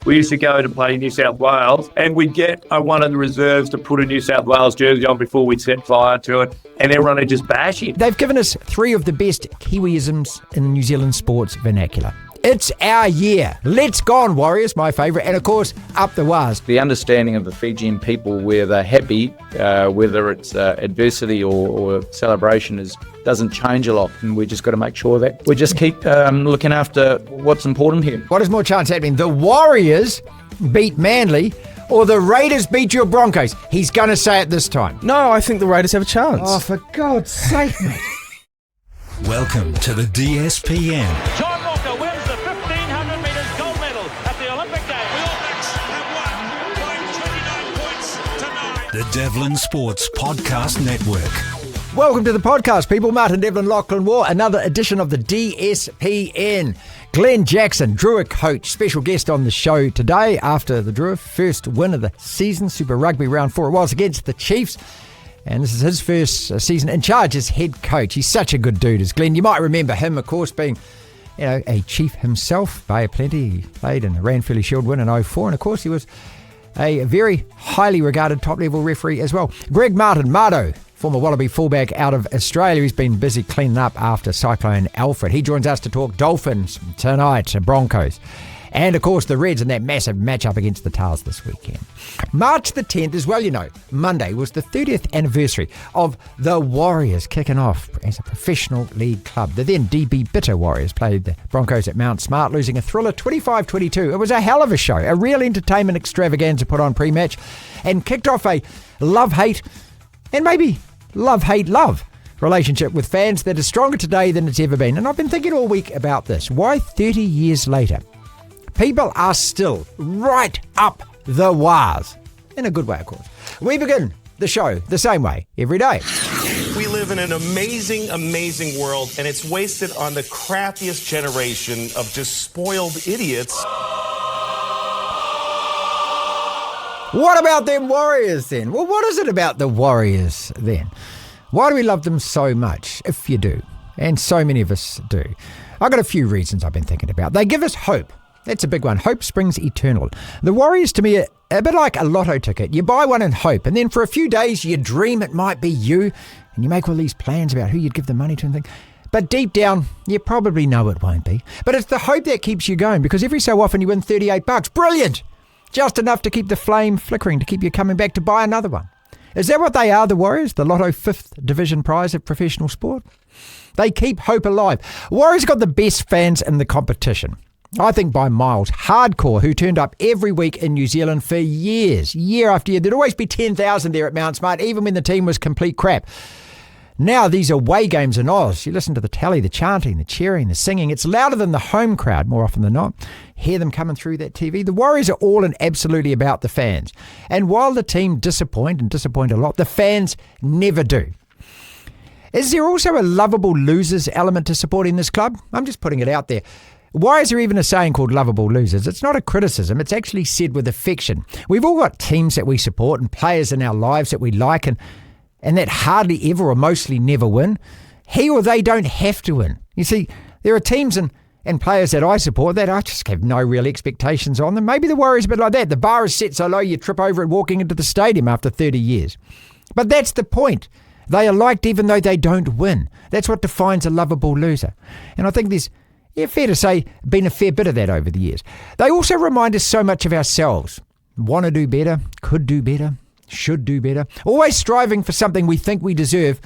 We used to go to play New South Wales and we'd get one of the reserves to put a New South Wales jersey on before we'd set fire to it, and everyone would just bash him. They've given us 3 of the best Kiwiisms in the New Zealand sports vernacular. It's our year. Let's go on, Warriors, my favourite. And, of course, up the Waz. The understanding of the Fijian people where they're happy, whether it's adversity or celebration, doesn't change a lot. And we just got to make sure that we just keep looking after what's important here. What is more chance happening? The Warriors beat Manly or the Raiders beat your Broncos? He's going to say it this time. No, I think the Raiders have a chance. Oh, for God's sake, mate. Welcome to the DSPN. John Walker wins the 1,500 metres gold medal at the Olympic Games. The All Blacks have won by 29 points tonight. The Devlin Sports Podcast Network. Welcome to the podcast, people. Marty Devlin, Lachlan Waugh, another edition of the DSPN. Glenn Jackson, Drua coach, special guest on the show today after the Drua first win of the season, Super Rugby round 4 it was against the Chiefs. And this is his first season in charge as head coach. He's such a good dude, as Glenn. You might remember him, of course, being a chief himself. Bay of Plenty, he played in the Ranfurly Shield win in 2004. And, of course, he was a very highly regarded top-level referee as well. Greg Martin, Mardo, former Wallaby fullback out of Australia. He's been busy cleaning up after Cyclone Alfred. He joins us to talk Dolphins tonight, Broncos. And, of course, the Reds in that massive matchup against the Tars this weekend. March the 10th as well, you know. Monday was the 30th anniversary of the Warriors kicking off as a professional league club. The then DB Bitter Warriors played the Broncos at Mount Smart, losing a thriller 25-22. It was a hell of a show, a real entertainment extravaganza put on pre-match, and kicked off a love-hate and maybe love-hate-love relationship with fans that is stronger today than it's ever been. And I've been thinking all week about this. Why 30 years later, people are still right up the waz. In a good way, of course. We begin the show the same way every day. We live in an amazing, amazing world, and it's wasted on the crappiest generation of just spoiled idiots. What about them Warriors then? Well, what is it about the Warriors then? Why do we love them so much, if you do? And so many of us do. I've got a few reasons I've been thinking about. They give us hope. That's a big one. Hope springs eternal. The Warriors, to me, are a bit like a lotto ticket. You buy one in hope, and then for a few days you dream it might be you, and you make all these plans about who you'd give the money to and things. But deep down, you probably know it won't be. But it's the hope that keeps you going, because every so often you win $38. Brilliant! Just enough to keep the flame flickering, to keep you coming back to buy another one. Is that what they are, the Warriors? The Lotto 5th Division prize of professional sport? They keep hope alive. Warriors got the best fans in the competition. I think by miles. Hardcore, who turned up every week in New Zealand for years, year after year. There'd always be 10,000 there at Mount Smart, even when the team was complete crap. Now these away games in Oz. You listen to the tally, the chanting, the cheering, the singing. It's louder than the home crowd more often than not. Hear them coming through that TV. The Warriors are all and absolutely about the fans. And while the team disappoint a lot, the fans never do. Is there also a lovable losers element to supporting this club? I'm just putting it out there. Why is there even a saying called lovable losers? It's not a criticism. It's actually said with affection. We've all got teams that we support and players in our lives that we like and that hardly ever or mostly never win. He or they don't have to win. You see, there are teams and players that I support that I just have no real expectations on them. Maybe the Warriors a bit like that. The bar is set so low you trip over it walking into the stadium after 30 years. But that's the point. They are liked even though they don't win. That's what defines a lovable loser. And I think there's fair to say, been a fair bit of that over the years. They also remind us so much of ourselves. Want to do better, could do better, should do better. Always striving for something we think we deserve,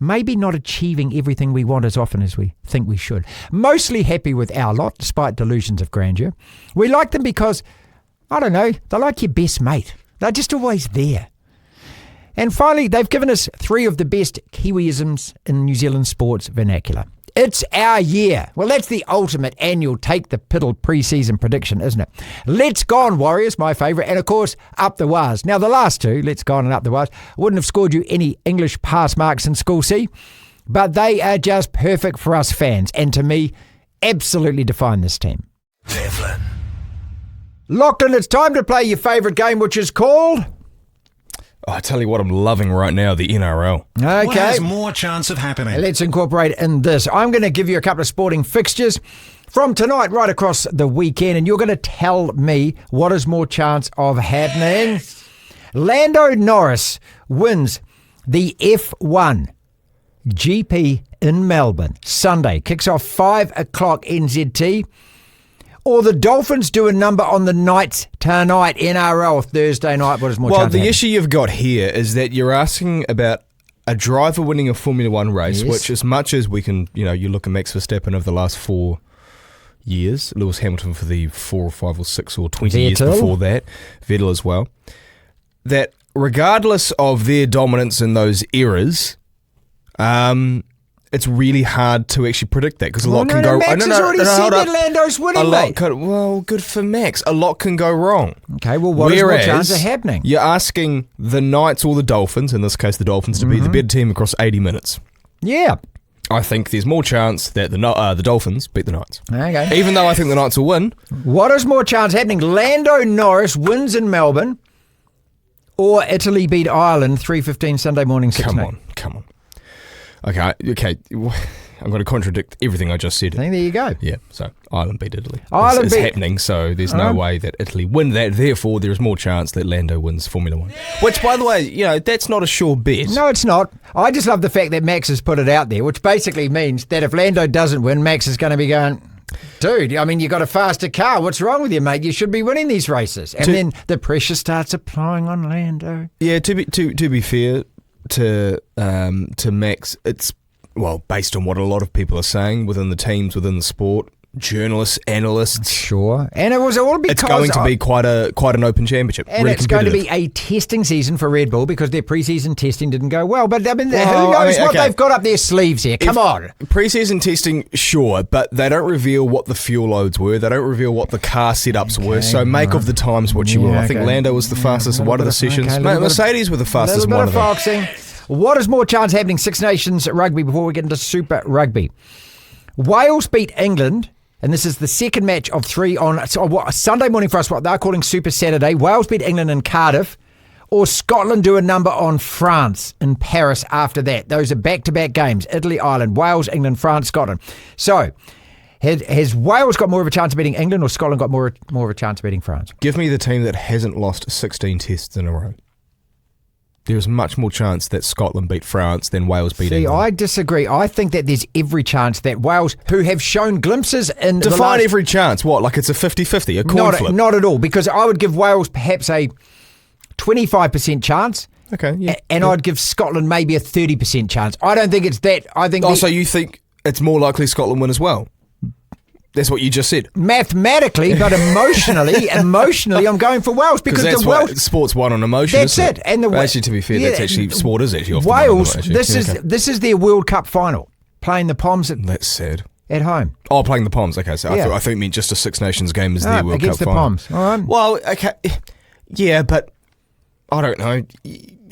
maybe not achieving everything we want as often as we think we should. Mostly happy with our lot, despite delusions of grandeur. We like them because, I don't know, they're like your best mate. They're just always there. And finally, they've given us 3 of the best Kiwiisms in New Zealand sports vernacular. It's our year. Well, that's the ultimate annual take the piddle pre-season prediction, isn't it? Let's go on, Warriors, my favourite, and of course, up the waz. Now, the last two, let's go on and up the waz, wouldn't have scored you any English pass marks in School C, but they are just perfect for us fans, and to me, absolutely define this team. Devlin. Lachlan, it's time to play your favourite game, which is called... Oh, I tell you what, I'm loving right now, the NRL. Okay. What has more chance of happening? Let's incorporate in this. I'm going to give you a couple of sporting fixtures from tonight right across the weekend, and you're going to tell me what is more chance of happening. Lando Norris wins the F1 GP in Melbourne Sunday. Kicks off 5 o'clock NZT. Or the Dolphins do a number on the Knights tonight, NRL Thursday night. What is more chance Well, of the happening? issue you've got here is that you're asking about a driver winning a Formula One race, Yes. which as much as we can, you look at Max Verstappen over the last 4 years, Lewis Hamilton for the 4 or 5 or 6 or 20 years Vettel. before that, Vettel as well, that regardless of their dominance in those eras, it's really hard to actually predict that because a lot can go. Max has already said that Lando's winning, mate. Well, good for Max. A lot can go wrong. Okay, well, what is more chance of happening? You're asking the Knights or the Dolphins, in this case the Dolphins, to be the better team across 80 minutes. Yeah. I think there's more chance that the Dolphins beat the Knights. Okay. Even though I think the Knights will win. What is more chance happening? Lando Norris wins in Melbourne, or Italy beat Ireland 3:15 Sunday morning. Come on. Okay. I'm going to contradict everything I just said. I think there you go. Yeah, so Ireland beat Italy. Ireland it's beat- happening, so there's no way that Italy win that. Therefore, there is more chance that Lando wins Formula One. Which, by the way, that's not a sure bet. No, it's not. I just love the fact that Max has put it out there, which basically means that if Lando doesn't win, Max is going to be going, dude, I mean, you got a faster car. What's wrong with you, mate? You should be winning these races. And then the pressure starts applying on Lando. Yeah, to be fair to Max, it's based on what a lot of people are saying within the teams, within the sport, journalists, analysts. Sure. And it was all because... It's going to be quite an open championship. And really it's going to be competitive. a testing season for Red Bull because their preseason testing didn't go well. But I mean, who Well, knows what okay. they've got up their sleeves here? Come on. Pre-season testing, sure, but they don't reveal what the fuel loads were. They don't reveal what the car setups were. So make of the times what you will. I think Lando was the fastest in one of the sessions. Mercedes were the fastest in one of them. Foxing. What is more chance happening? Six Nations rugby before we get into Super Rugby. Wales beat England, and this is the second match of 3 on Sunday morning for us, what they're calling Super Saturday. Wales beat England in Cardiff, or Scotland do a number on France in Paris after that. Those are back-to-back games. Italy, Ireland, Wales, England, France, Scotland. So, has Wales got more of a chance of beating England, or Scotland got more of a chance of beating France? Give me the team that hasn't lost 16 tests in a row. There's much more chance that Scotland beat France than Wales beat England. I disagree. I think that there's every chance that Wales, who have shown glimpses in the Define last... every chance. What, like it's a 50-50, a coin flip? Not at all, because I would give Wales perhaps a 25% chance. Okay, yeah. And I'd give Scotland maybe a 30% chance. I don't think it's that. I think so you think it's more likely Scotland win as well? That's what you just said. Mathematically, but emotionally, I'm going for Wales because that's the what Welsh. sport's won on emotion. That's isn't it. And the actually, to be fair, that's actually sport is actually often Wales. won on This emotion. is this is their World Cup final, playing the Poms That's sad. at home. Oh, playing the Poms. Okay, so Yeah. I thought you meant just a Six Nations game as their World against Cup the final. Poms. All right. Well, okay, yeah, but I don't know.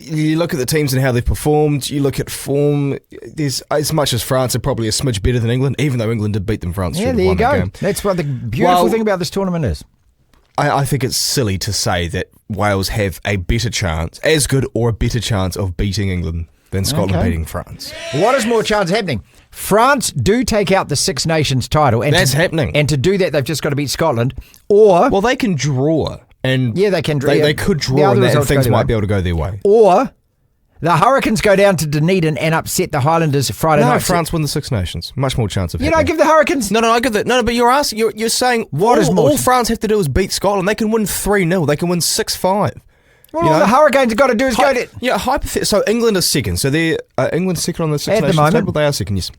You look at the teams and how they've performed. You look at form. There's as much as France are probably a smidge better than England, even though England did beat them. France. Yeah, there you go. That's what the beautiful thing about this tournament is. I think it's silly to say that Wales have a better chance, as good or a better chance of beating England than Scotland beating France. What is more chance happening? France do take out the Six Nations title. And That's happening. And to do that, they've just got to beat Scotland. Or, Well, they can draw. And yeah, they can draw. They could The draw other and results things go their might way. be able to go their way. Or the Hurricanes go down to Dunedin and upset the Highlanders Friday night. No, France win the Six Nations. Much more chance of You happening. don't give the Hurricanes... No, I give that. No, but you're asking. You're saying all France have to do is beat Scotland. They can win 3-0. They can win 6-5. Well, all the Hurricanes have got to do is go to... Yeah, hypothetically. So England is second. So they're England's second on the Six At the Nations moment. table. They are second. Yes.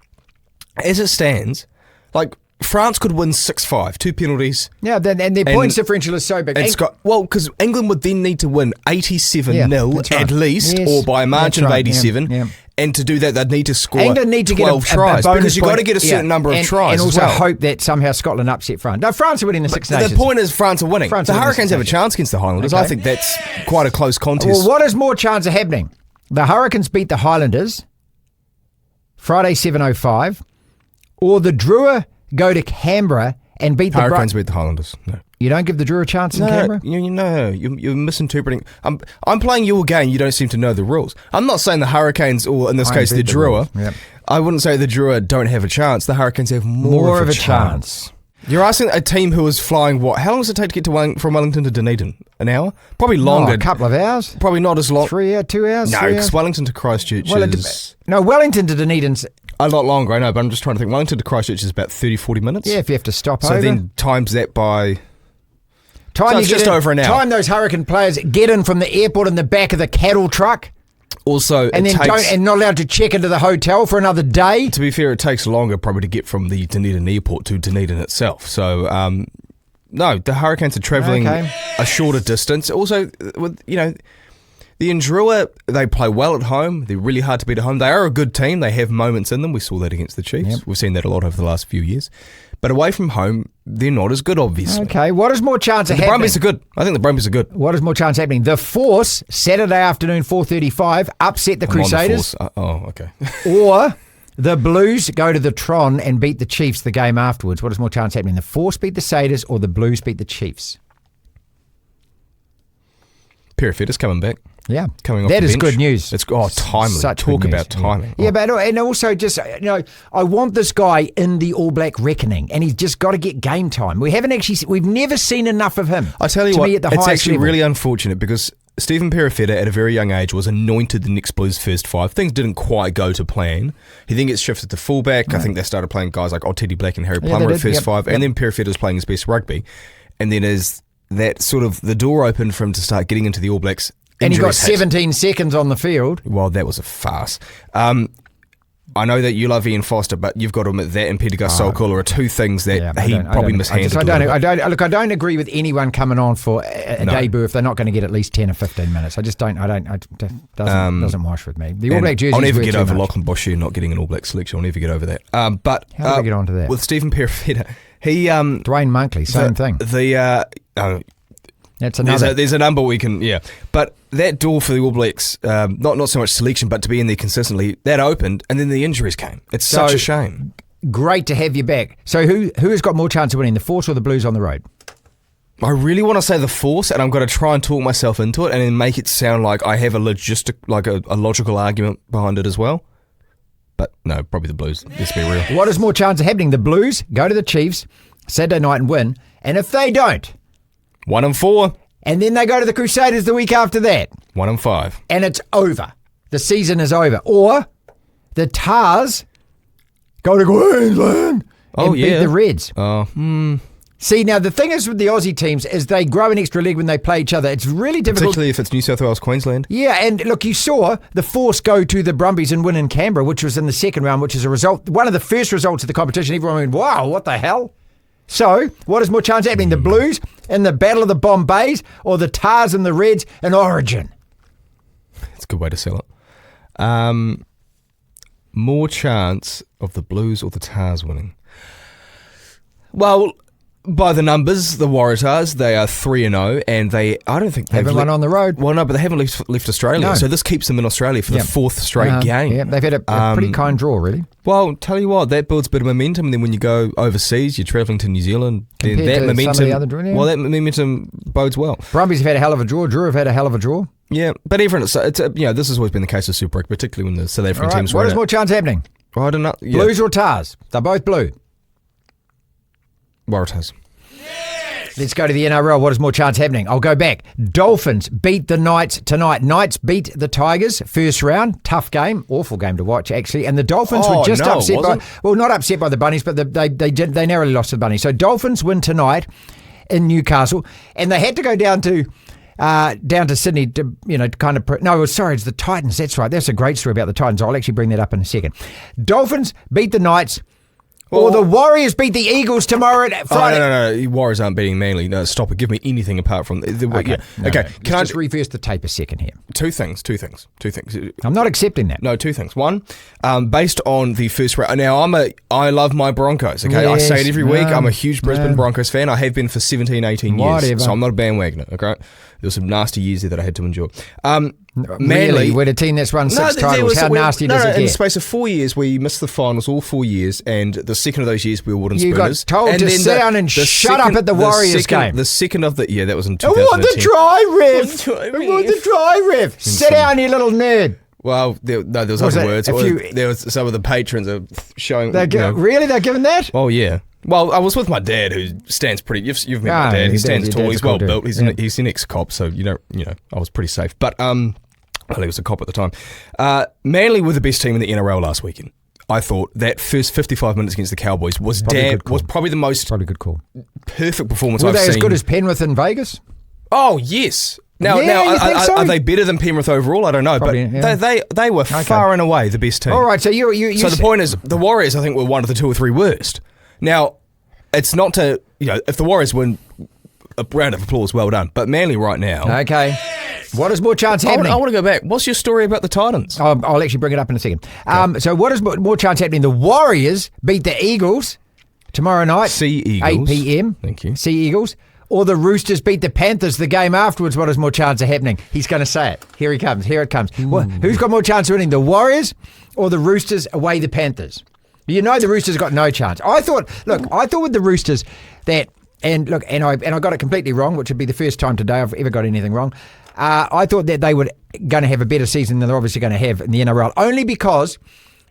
As it stands, like France could win 6-5, 2 penalties. Yeah, and their points differential is so big. And because England would then need to win 87-0 that's right. at least, Yes, or by a margin that's of right, 87. yeah. And to do that, they'd need to score England need to get 12 tries a bonus because you've got point. to get a certain number of and, tries and also as well. hope that somehow Scotland upset France. No, France are winning the Six Nations. The point is France are winning. France the are winning Hurricanes the have a Six chance against the Highlanders. Okay. I think that's quite a close contest. Well, what is more chance of happening? The Hurricanes beat the Highlanders Friday 7:05, or the Drua go to Canberra and beat the Hurricanes beat the Highlanders. No. You don't give the Drua a chance in Canberra? You're misinterpreting. I'm playing your game. You don't seem to know the rules. I'm not saying the Hurricanes, or in this case the beat the Drua. rules, yep. I wouldn't say the Drua don't have a chance. The Hurricanes have more of a chance. You're asking a team who was flying what? How long does it take to get to from Wellington to Dunedin? An hour? Probably longer. A couple of hours. Probably not as long. 2 hours. No, 3 because hours? Wellington to Christchurch is Wellington to Dunedin's. a lot longer, I know, but I'm just trying to think. Wellington to Christchurch is about 30, 40 minutes. Yeah, if you have to stop So over. then times that by... Time so you it's get just in- over an hour. Time those Hurricane players get in from the airport in the back of the cattle truck, Also, and it then takes... not allowed to check into the hotel for another day. To be fair, it takes longer probably to get from the Dunedin airport to Dunedin itself. So, no, the Hurricanes are travelling a shorter distance. Also, with the Indrua, they play well at home. They're really hard to beat at home. They are a good team. They have moments in them. We saw that against the Chiefs. Yep. We've seen that a lot over the last few years. But away from home, they're not as good, obviously. Okay, what is more chance of The happening? Brumbies are good. I think the Brumbies are good. What is more chance happening? The Force, Saturday afternoon, 4:35, upset the I'm on the Crusaders. Force. Okay. Or the Blues go to the Tron and beat the Chiefs the game afterwards. What is more chance happening? The Force beat the Satyrs or the Blues beat the Chiefs? Perifeta's coming back. Yeah, Coming off that the is bench. good news. It's timely. Such Talk good news. about timing. Yeah, but and also just I want this guy in the All Black reckoning, and he's just got to get game time. We've never seen enough of him. I tell you to what, be at the it's highest actually level. really unfortunate because Stephen Perifeta at a very young age was anointed the next Blues first five. Things didn't quite go to plan. He then gets shifted to fullback. I think they started playing guys like Teddy Black and Harry Plummer they at did. first Yep. five, and then Perifeta was playing his best rugby. And then as that sort of the door opened for him to start getting into the All Blacks, And he got injuries hit. 17 seconds on the field. Well, that was a farce. I know that you love Ian Foster, but you've got to admit that and Peter Gasol are two things that he probably mishandled. I don't agree with anyone coming on for a debut if they're not going to get at least 10 or 15 minutes. I just don't. Doesn't wash with me. The All Black jersey. I'll never get over Lachlan Waugh not getting an All Black selection. I'll never get over that. But how do we get onto that? With Stephen Perifeta, he Dwayne Monkley, same thing. That's another. There's a number we can, but that door for the All Blacks, not so much selection, but to be in there consistently, that opened, and then the injuries came. It's such a shame. Great to have you back. So who has got more chance of winning, the Force or the Blues on the road? I really want to say the Force, and I'm going to try and talk myself into it, and then make it sound like I have a logical argument behind it as well. But no, probably the Blues. Let's be real. What is more chance of happening? The Blues go to the Chiefs Saturday night and win, and if they don't, 1-4. and then they go to the Crusaders the week after that, 1-5. and it's over. The season is over. Or the Tars go to Queensland and beat the Reds. See, now the thing is with the Aussie teams is they grow an extra leg when they play each other. It's really difficult. Particularly if it's New South Wales, Queensland. Yeah, and look, you saw the Force go to the Brumbies and win in Canberra, which was in the second round, which is a result, one of the first results of the competition. Everyone went, wow, what the hell? So, what is more chance happening? The Blues in the Battle of the Bombays or the Tars and the Reds in Origin? That's a good way to sell it. More chance of the Blues or the Tars winning? Well, by the numbers, the Waratahs, they are 3-0, and I don't think they've Haven't won on the road. Well, no, but they haven't left Australia, No. so this keeps them in Australia for the fourth straight game. Yeah, they've had a pretty kind draw, really. Well, tell you what, that builds a bit of momentum, and then when you go overseas, you're travelling to New Zealand, then Compared that to some of momentum, the other draw, yeah. well, that momentum bodes well. Brumbies have had a hell of a draw. Drew have had a hell of a draw. Yeah, but everyone, this has always been the case of Super Rugby, particularly when the South African All right, teams what run is it. more chance happening? I don't know. Yeah. Blues or Tars? They're both blue. Waratahs. Let's go to the NRL. What is more chance happening? I'll go back. Dolphins beat the Knights tonight. Knights beat the Tigers first round. Tough game. Awful game to watch, actually. And the Dolphins were just upset by... Well, not upset by the Bunnies, but they narrowly lost to the Bunnies. So Dolphins win tonight in Newcastle. And they had to go down to Sydney to, it's the Titans. That's right. That's a great story about the Titans. I'll actually bring that up in a second. Dolphins beat the Knights. Or the Warriors beat the Eagles tomorrow at Friday. No. Warriors aren't beating Manly. No, stop it. Give me anything apart from... Okay. Okay. Can I just reverse the tape a second here? Two things. I'm not accepting that. No, two things. One, based on the first round... Now, I love my Broncos, okay? I say it every week. I'm a huge Brisbane Broncos fan. I have been for 17, 18 years. Whatever. So I'm not a bandwagoner, okay? There were some nasty years there that I had to endure. Really? Manly... We're a team that's won six titles. How nasty does it get? In the space of 4 years, we missed the finals all 4 years, and the second of those years, we were wooden You spooners. got told and to then sit down and shut up at the Warriors game. The second of the... Yeah, that was in I 2010. want the dry ref. I want the dry ref. Sit down, you little nerd. Well, there was Was other it words. a Or few- there was some of the patrons are showing. Really? They're giving that? Oh yeah. Well, I was with my dad, who stands pretty. You've met my dad. He stands tall. He's well built. He's an ex-cop, so I was pretty safe. But well, he was a cop at the time. Manly were the best team in the NRL last weekend. I thought that first 55 minutes against the Cowboys was probably the most good call. perfect performance Were I've they seen. as good as Penrith in Vegas? Oh yes. Now, you think so? are they better than Penrith overall? I don't know, Probably, but yeah. they were far and away the best team. All right, so you So the point is, the Warriors, I think, were one of the 2 or 3 worst. Now, it's not to, if the Warriors win, a round of applause, well done. But Manly right now... Okay. What is more chance happening? I want to go back. What's your story about the Titans? I'll actually bring it up in a second. So what is more chance happening? The Warriors beat the Eagles tomorrow night. Sea Eagles. 8 p.m. Thank you. Sea Eagles. Or the Roosters beat the Panthers the game afterwards. What is more chance of happening? He's going to say it. Here he comes. Here it comes. Well, who's got more chance of winning? The Warriors or the Roosters away the Panthers? You know the Roosters got no chance. I thought with the Roosters that, and I got it completely wrong, which would be the first time today I've ever got anything wrong. I thought that they were going to have a better season than they're obviously going to have in the NRL, only because,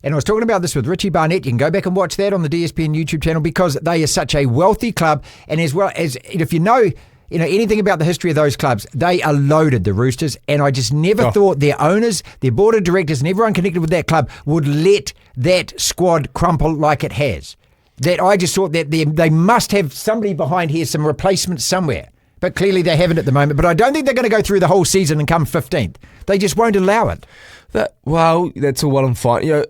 and I was talking about this with Richie Barnett, you can go back and watch that on the DSPN YouTube channel, because they are such a wealthy club, and as well as, if you know anything about the history of those clubs, they are loaded, the Roosters, and I just never thought their owners, their board of directors, and everyone connected with that club would let that squad crumple like it has. That I just thought that they must have somebody behind here, some replacements somewhere. But clearly they haven't at the moment. But I don't think they're going to go through the whole season and come 15th. They just won't allow it. That's all well and fine.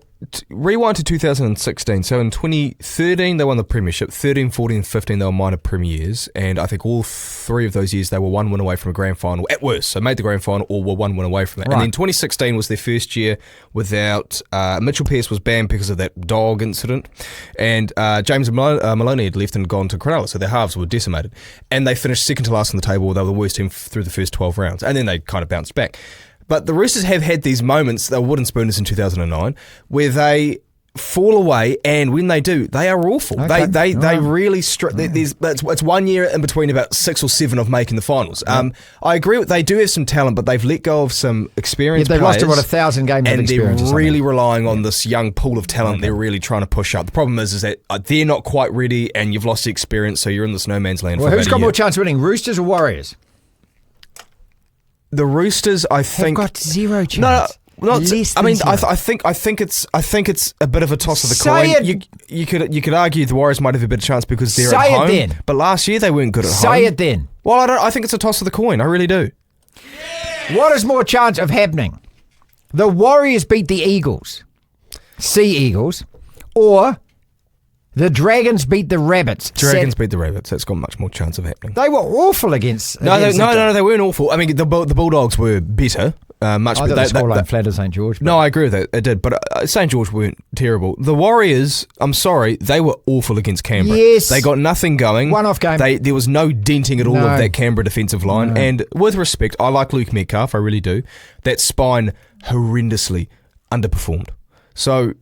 Rewind to 2016. So in 2013, they won the premiership. 13, 14, 15, they were minor premiers. And I think all 3 of those years, they were 1 win away from a grand final, at worst. So made the grand final or were 1 win away from that. Right. And then 2016 was their first year without... Mitchell Pearce was banned because of that dog incident. And James Maloney had left and gone to Cronulla, so their halves were decimated. And they finished second to last on the table. They were the worst team through the first 12 rounds. And then they kind of bounced back. But the Roosters have had these moments, they were wooden spooners in 2009, where they fall away, and when they do, they are awful. Okay. They really... It's 1 year in between about 6 or 7 of making the finals. I agree, they do have some talent, but they've let go of some experienced players. They've lost 1,000 games of experience. And they're really relying on this young pool of talent they're really trying to push up. The problem is that they're not quite ready, and you've lost the experience, so you're in this no man's land. Well, who's got more chance of winning, Roosters or Warriors? The Roosters, I think, have got 0 chance. No, I think it's a bit of a toss of the coin. You could argue the Warriors might have a better chance because they're at home. Say it then. But last year they weren't good at home. Say it then. Well, I think it's a toss of the coin. I really do. What is more chance of happening? The Warriors beat the Eagles, Sea Eagles, or the Dragons beat the Rabbits. Dragons beat the Rabbits. That's got much more chance of happening. They were awful against... No, they weren't awful. I mean, the Bulldogs were better. Much better. The scoreline flattered St. George. No, I agree with that. It did. But St. George weren't terrible. The Warriors, I'm sorry, they were awful against Canberra. Yes. They got nothing going. One-off game. There was no denting at all of that Canberra defensive line. No. And with respect, I like Luke Metcalf. I really do. That spine horrendously underperformed. So...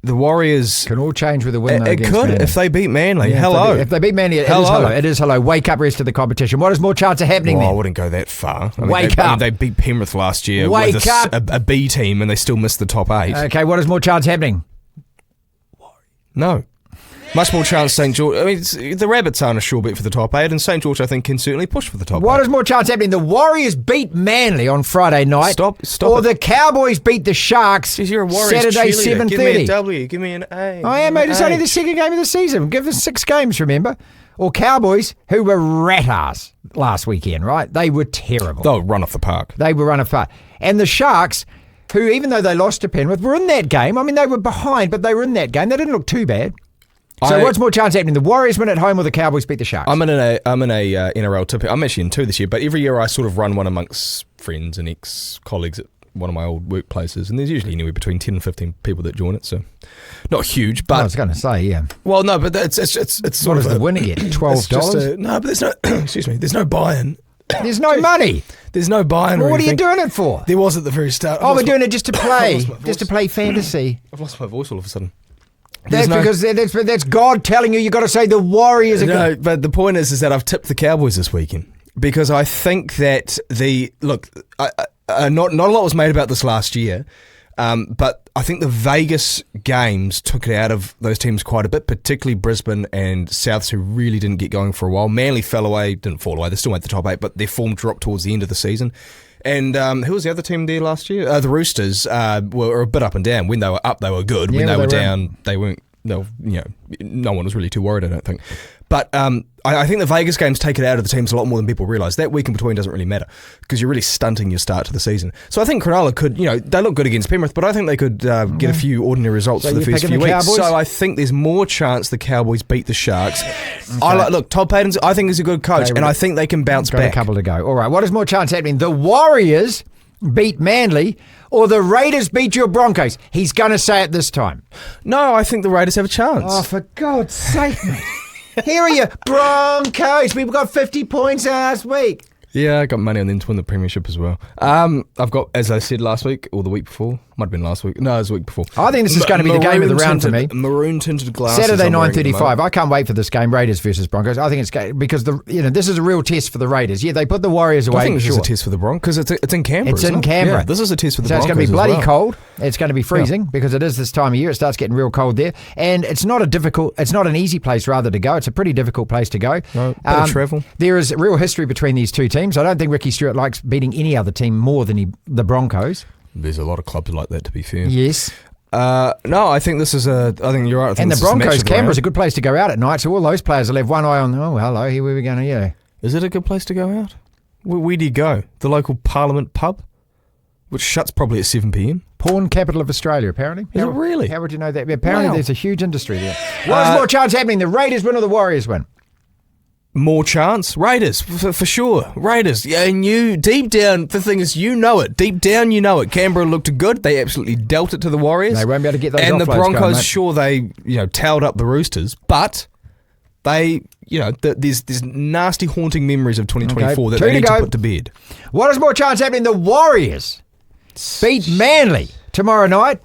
The Warriors... Can all change with a win, though, It could, Manly. if they beat Manly. Yeah, hello. If they beat Manly, it is hello. Wake up, rest of the competition. What is more chance of happening then? I wouldn't go that far. Wake up. They beat Penrith last year with a B team, and they still missed the top 8. Okay, what is more chance happening? No. Much more chance St. George. I mean, the Rabbits aren't a sure bet for the top 8, and St. George, I think, can certainly push for the top 8. What is more chance happening? The Warriors beat Manly on Friday night. Stop Or the Cowboys beat the Sharks Jeez, you're a Warriors Saturday, cheerleader. 7:30. Give me a W. Give me an A. I am, mate. It's only the second game of the season. Give us 6 games, remember? Or Cowboys, who were rat-ass last weekend, right? They were terrible. They'll run off the park. They were run off the park. And the Sharks, who, even though they lost to Penrith, were in that game. I mean, they were behind, but they were in that game. They didn't look too bad. So what's more chance happening? The Warriors win at home or the Cowboys beat the Sharks? I'm in a NRL tip. I'm actually in 2 this year, but every year I sort of run one amongst friends and ex-colleagues at one of my old workplaces, and there's usually anywhere between 10 and 15 people that join it, so not huge, but... I was going to say, yeah. Well, no, but it's what does the winner get? $12? No, but there's no... excuse me, there's no buy-in. There's no money. There's no buy-in. Well, what are you doing it for? There was at the very start. We're doing it just to play. Just to play fantasy. I've lost my voice all of a sudden. Because that's God telling you got to say the Warriors are good. But the point is that I've tipped the Cowboys this weekend because I think that not a lot was made about this last year, but I think the Vegas games took it out of those teams quite a bit, particularly Brisbane and Souths, who really didn't get going for a while. Manly didn't fall away. They still made the top 8, but their form dropped towards the end of the season. And who was the other team there last year? The Roosters were a bit up and down. When they were up, they were good. When they were down, they weren't. No one was really too worried, I don't think. But I think the Vegas games take it out of the teams a lot more than people realise. That week in between doesn't really matter because you're really stunting your start to the season. So I think Cronulla could, they look good against Penrith, but I think they could get a few ordinary results for the first few weeks. Cowboys? So I think there's more chance the Cowboys beat the Sharks. Okay. Todd Payton's, I think, is a good coach, and I think they can bounce back. Got a couple to go. All right, what is more chance happening? The Warriors beat Manly or the Raiders beat your Broncos? He's going to say it this time. No, I think the Raiders have a chance. Oh, for God's sake, mate. Here are your Broncos. People got 50 points last week. Yeah, I got money on them to win the premiership as well. I've got, as I said last week, or the week before, might have been last week. No, it was the week before. I think this is going to be the game of the round for me. Maroon-tinted glasses. Saturday, 9:35. I can't wait for this game, Raiders versus Broncos. I think it's because this is a real test for the Raiders. Yeah, they put the Warriors away. I think this is a test for the Broncos because it's in Canberra. It's in Canberra. Yeah, this is a test for the Broncos. So it's going to be bloody cold. It's going to be freezing because it is this time of year. It starts getting real cold there, and it's not an easy place rather to go. It's a pretty difficult place to go. No, bit of travel. There is real history between these two teams. I don't think Ricky Stewart likes beating any other team more than the Broncos. There's a lot of clubs like that, to be fair. Yes. No, I think this is I think you're right. And the Broncos, Canberra's a good place to go out at night, so all those players will have one eye on, oh, hello, here we go. Yeah. Is it a good place to go out? Where do you go? The local Parliament pub, which shuts probably at 7 p.m. Porn capital of Australia, apparently. Is it really? How would you know that? Apparently there's a huge industry there. What's more chance happening? The Raiders win or the Warriors win? More chance? Raiders, for sure. Raiders. Yeah, and you, deep down, the thing is, you know it. Deep down, you know it. Canberra looked good. They absolutely dealt it to the Warriors. They won't be able to get those and the Broncos, going, sure, they towed up the Roosters, but they, there's nasty, haunting memories of 2024 that they need to put to bed. What is more chance happening? The Warriors beat Manly tomorrow night,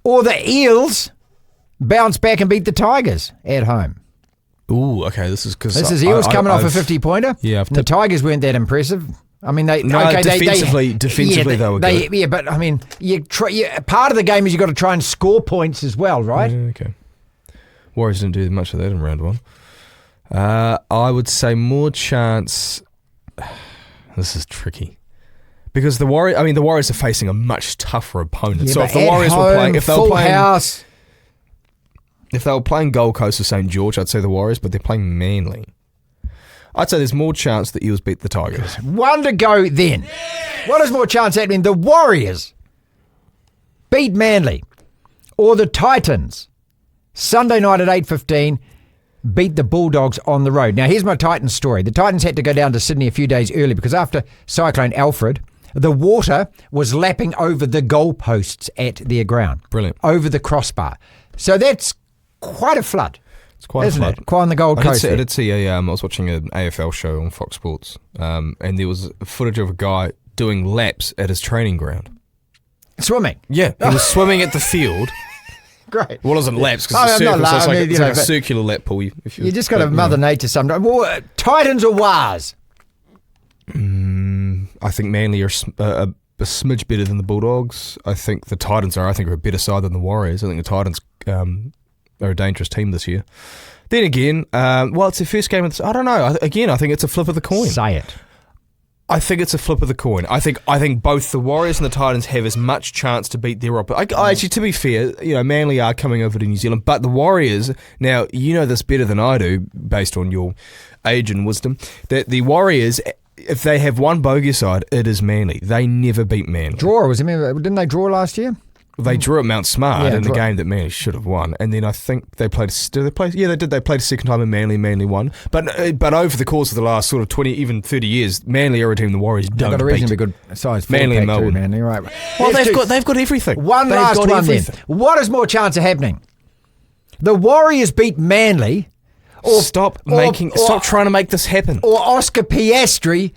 or the Eels bounce back and beat the Tigers at home? Ooh, okay. This is Eels coming off a 50-pointer. Yeah, the Tigers weren't that impressive. I mean, defensively they were good. Yeah, but I mean, part of the game is you got to try and score points as well, right? Yeah, okay. Warriors didn't do much of that in round one. I would say more chance. This is tricky because the Warriors are facing a much tougher opponent. Yeah, so if the Warriors were playing, house. If they were playing Gold Coast or St. George, I'd say the Warriors, but they're playing Manly. I'd say there's more chance the Eels beat the Tigers. One to go then. What is more chance happening? The Warriors beat Manly or the Titans Sunday night at 8:15 beat the Bulldogs on the road. Now here's my Titans story. The Titans had to go down to Sydney a few days early because after Cyclone Alfred, the water was lapping over the goalposts at their ground. Brilliant. Over the crossbar. So that's quite a flood. It's quite a flood. It? Quite on the Gold Coast. I did see I was watching an AFL show on Fox Sports, and there was footage of a guy doing laps at his training ground. Swimming? Yeah, he was swimming at the field. Great. Well, it wasn't laps because it's a circle, so it's like a circular lap pool. You just got to Mother Nature sometimes. Well, Titans or Wars? I think Manly are a smidge better than the Bulldogs. I think the Titans are a better side than the Warriors. I think the Titans are a dangerous team this year. Then again, it's their first game of this. I don't know. I think it's a flip of the coin. Say it. I think it's a flip of the coin. I think both the Warriors and the Titans have as much chance to beat their opponent. Actually, to be fair, Manly are coming over to New Zealand, but the Warriors, now you know this better than I do, based on your age and wisdom, that the Warriors, if they have one bogey side, it is Manly. They never beat Manly. Didn't they draw last year? They drew at Mount Smart in the game that Manly should have won, and then I think they played. Did they play? Yeah, they did. They played a second time in Manly. Manly won, but over the course of the last sort of 20, even 30 years, Manly are a team the Warriors don't beat. They've got a reasonably good size. Manly and Melbourne. Manly, right? Well, they've got everything. One last one then. What is more chance of happening? The Warriors beat Manly, or stop trying to make this happen. Or Oscar Piastri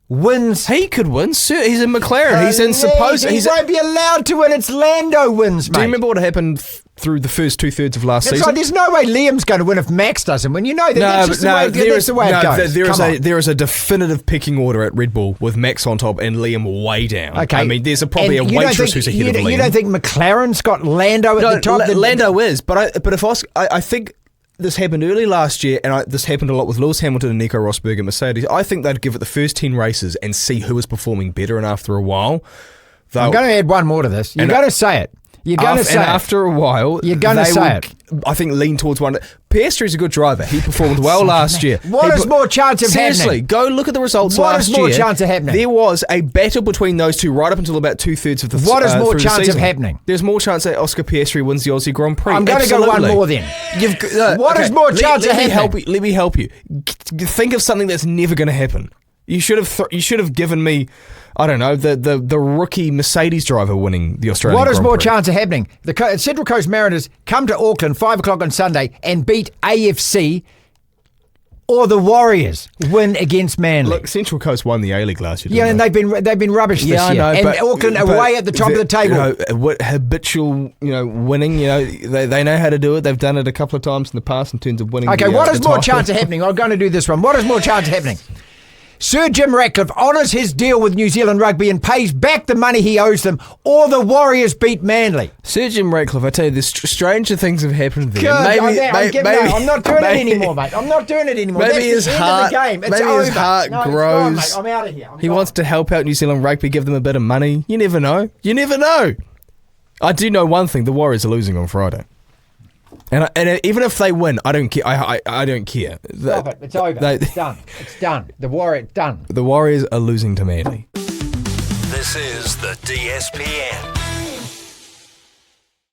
wins. He could win. Sir, he's in McLaren. He's in supposed. He won't be allowed to win. It's Lando wins, mate. Do you remember what happened through the first 2/3 of last That's season? right. There's no way Liam's going to win if Max doesn't win. You know that. That's just the way it goes. There is a definitive picking order at Red Bull with Max on top and Liam way down. Okay. I mean, there's probably a waitress who's ahead of Liam. You don't think McLaren's got Lando at the top? Lando is, but I think this happened early last year, and this happened a lot with Lewis Hamilton and Nico Rosberg at Mercedes. I think they'd give it the first 10 races and see who was performing better, and after a while... I'm going to add one more to this. You're going to say it. You're going to say it. And after a while... You're going to say it. I think lean towards one... Piastri's a good driver. He performed well last year. What is more chance of happening? Seriously, go look at the results last year. What is more chance of happening? There was a battle between those two right up until about 2/3 of the What is more chance of happening? There's more chance that Oscar Piastri wins the Aussie Grand Prix. I'm going to go one more then. What is more chance of happening? Let me help you. Think of something that's never going to happen. You should have given me, I don't know, the rookie Mercedes driver winning the Australian What is Grand more Prix. chance of happening? The Central Coast Mariners come to Auckland 5 o'clock on Sunday and beat AFC, or the Warriors win against Manly. Look, Central Coast won the A-League last year. Yeah, and they've been rubbish this year. I know, and but Auckland are way at the top of the table. Habitual, winning. They know how to do it. They've done it a couple of times in the past in terms of winning. Okay, what is more chance of happening? I'm going to do this one. What is more chance of happening? Sir Jim Ratcliffe honours his deal with New Zealand Rugby and pays back the money he owes them, or the Warriors beat Manly. Sir Jim Ratcliffe, I tell you, there's stranger things have happened there. I'm not doing it anymore, mate. I'm not doing it anymore. Maybe That's his the heart, end of the game. It's maybe his over. heart No, grows. it's gone, mate. I'm out of here. He wants to help out New Zealand Rugby, give them a bit of money. You never know. You never know. I do know one thing: the Warriors are losing on Friday. And even if they win, I don't care. I don't care. Stop it. It's over. It's done. It's done. The Warriors are losing to Manly. This is the DSPN.